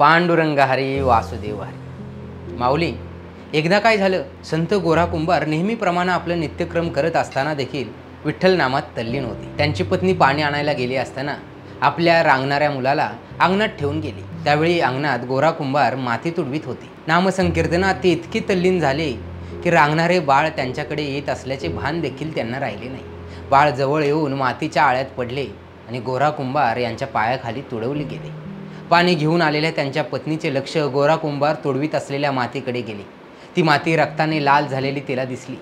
पांडुरंग हरी वासुदेव हरी। माऊली, एकदा काय झालं, संत गोरा कुंभार नेहमीप्रमाणे आपलं नित्यक्रम करत असताना देखील विठ्ठल नामात तल्लीन होते। त्यांची पत्नी पाणी आणायला गेली असताना आपल्या रांगणाऱ्या मुलाला अंगणात ठेवून गेली। त्यावेळी अंगणात गोरा कुंभार माती तुडवीत होते। नामसंकीर्तनात ते इतके तल्लीन झाले की रांगणारे बाळ त्यांच्याकडे येत असल्याचे भान देखील त्यांना राहिले नाही। बाळ जवळ येऊन मातीच्या आळ्यात पडले आणि गोरा कुंभार यांच्या पायाखाली तुडवले गेले। पाणी घेऊन आलेल्या त्यांच्या पत्नीचे लक्ष गोरा कुंभार तुडवीत असलेल्या मातीकडे गेले। ती माती रक्ताने लाल झालेली तिला दिसली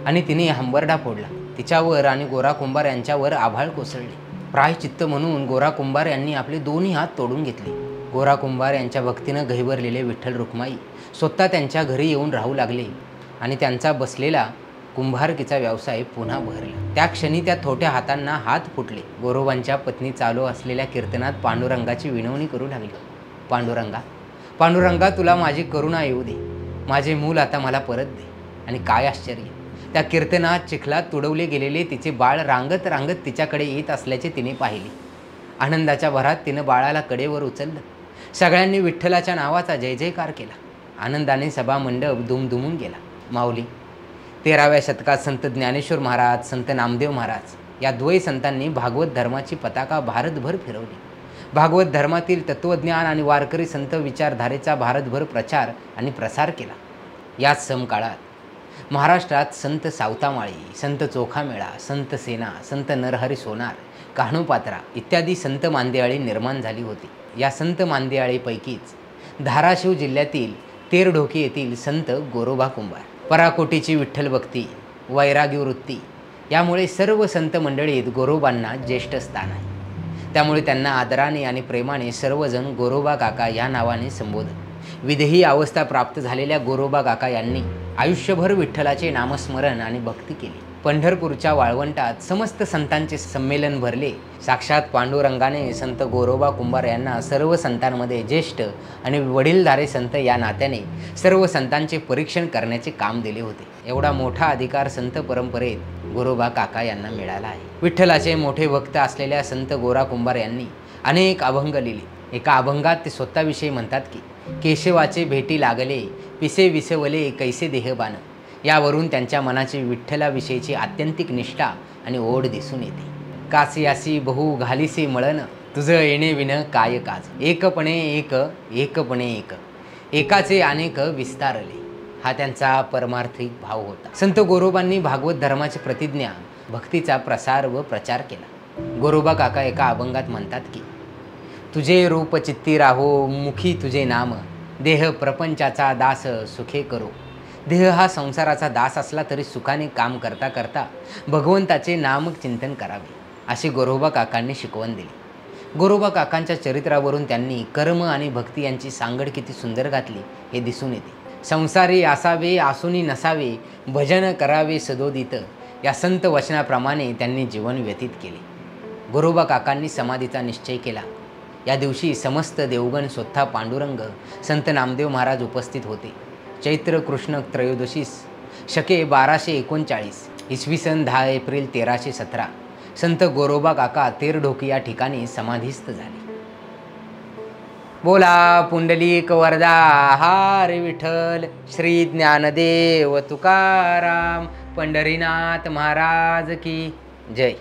आणि तिने हंबरडा फोडला। तिच्यावर आणि गोरा कुंभार यांच्यावर आभाळ कोसळले। प्रायश्चित्त म्हणून गोरा कुंभार यांनी आपले दोन्ही हात तोडून घेतले। गोरा कुंभार यांच्या भक्तीनं गहिवरलेले विठ्ठल रुक्माई स्वतः त्यांच्या घरी येऊन राहू लागले आणि त्यांचा बसलेला कुंभारकीचा व्यवसाय पुन्हा बहरला। त्या क्षणी त्या थोट्या हातांना हात फुटले। गोरोबांच्या पत्नी चालू असलेल्या कीर्तनात पांडुरंगाची विनवणी करू लागली। पांडुरंगा, पांडुरंगा, तुला माझी करुणा येऊ दे। माझे मूल आता मला परत दे। आणि काय आश्चर्य, त्या कीर्तनात चिखलात तुडवले गेलेले तिचे बाळ रांगत रांगत तिच्याकडे येत असल्याचे तिने पाहिले। आनंदाच्या भरात तिनं बाळाला कडेवर उचललं। सगळ्यांनी विठ्ठलाच्या नावाचा जय जयकार केला। आनंदाने सभामंडप दुमदुमून गेला। माऊली, 13व्या शतकात संत ज्ञानेश्वर महाराज, संत नामदेव महाराज या द्वय संतांनी भागवत धर्माची पताका भारतभर फिरवली। भागवत धर्मातील तत्त्वज्ञान आणि वारकरी संत विचारधारेचा भारतभर प्रचार आणि प्रसार केला। याच समकाळात महाराष्ट्रात संत सावतामाळी, संत चोखामेळा, संत सेना, संत नरहरी सोनार, कान्होपात्रा इत्यादी संत मांदियाळी निर्माण झाली होती। या संत मांदियाळीपैकीच धाराशिव जिल्ह्यातील तेरढोकी येथील संत गोरोबा कुंभार, पराकोटीची विठ्ठल भक्ती, वैरागी वृत्ती यामुळे सर्व संत मंडळीत गोरोबांना ज्येष्ठ स्थान आहे। त्यामुळे त्यांना आदराने आणि प्रेमाने सर्वजण गोरोबा काका या नावाने संबोधत। विदेही अवस्था प्राप्त झालेल्या गोरोबा काका यांनी आयुष्यभर विठ्ठलाचे नामस्मरण आणि भक्ती केली। पंढरपूरच्या वाळवंटात समस्त संतांचे संमेलन भरले। साक्षात पांडुरंगाने संत गोरोबा कुंभार यांना सर्व संतांमध्ये ज्येष्ठ आणि वडीलधारे संत या नात्याने सर्व संतांचे परीक्षण करण्याचे काम दिले होते। एवढा मोठा अधिकार संत परंपरेत गोरोबा काका यांना मिळाला आहे। विठ्ठलाचे मोठे भक्त असलेल्या संत गोरा कुंभार यांनी अनेक अभंग लिहिले। एका अभंगात ते स्वतःविषयी म्हणतात की केशवाचे भेटी लागले, पिसे विसवले कैसे देहबान। यावरून त्यांच्या मनाची विठ्ठलाविषयीची आत्यंतिक निष्ठा आणि ओढ दिसून येते। कासियासी बहु घालिसे मळन, तुझं येणे विन काय काज। एकपणे एक, एकपणे एक, एकाचे अनेक विस्तारले, हा त्यांचा परमार्थिक भाव होता। संत गोरोबांनी भागवत धर्माची प्रतिज्ञा, भक्तीचा प्रसार व प्रचार केला। गोरोबा काका एका अभंगात म्हणतात की तुझे रूप चित्ती राहो, मुखी तुझे नाम, देह प्रपंचाचा दास सुखे करो। देह हा संसाराचा दास असला तरी सुखाने काम करता करता भगवंताचे नाम चिंतन करावे, अशी गोरोबा काकांनी शिकवण दिली। गोरोबा काकांच्या चरित्रावरून त्यांनी कर्म आणि भक्ती यांची सांगड किती सुंदर घातली हे दिसून येते। संसारी असावे आसुनी नसावे, भजन करावे सदोदित, या संत वचनाप्रमाणे त्यांनी जीवन व्यतीत केले। गोरोबा काकांनी समाधीचा निश्चय केला। या दिवशी समस्त देवगण स्वतः पांडुरंग, संत नामदेव महाराज उपस्थित होते। चैत्र कृष्ण त्रयोदशीस शके 1239, इसवी सन 10 एप्रिल 1317 संत गोरोबा काका तेरढोकी या ठिकाणी समाधीस्थ झाले। बोला पुंडलिक वरदा हरी विठ्ठल, श्री ज्ञानदेव तुकाराम, पंढरीनाथ महाराज की जय।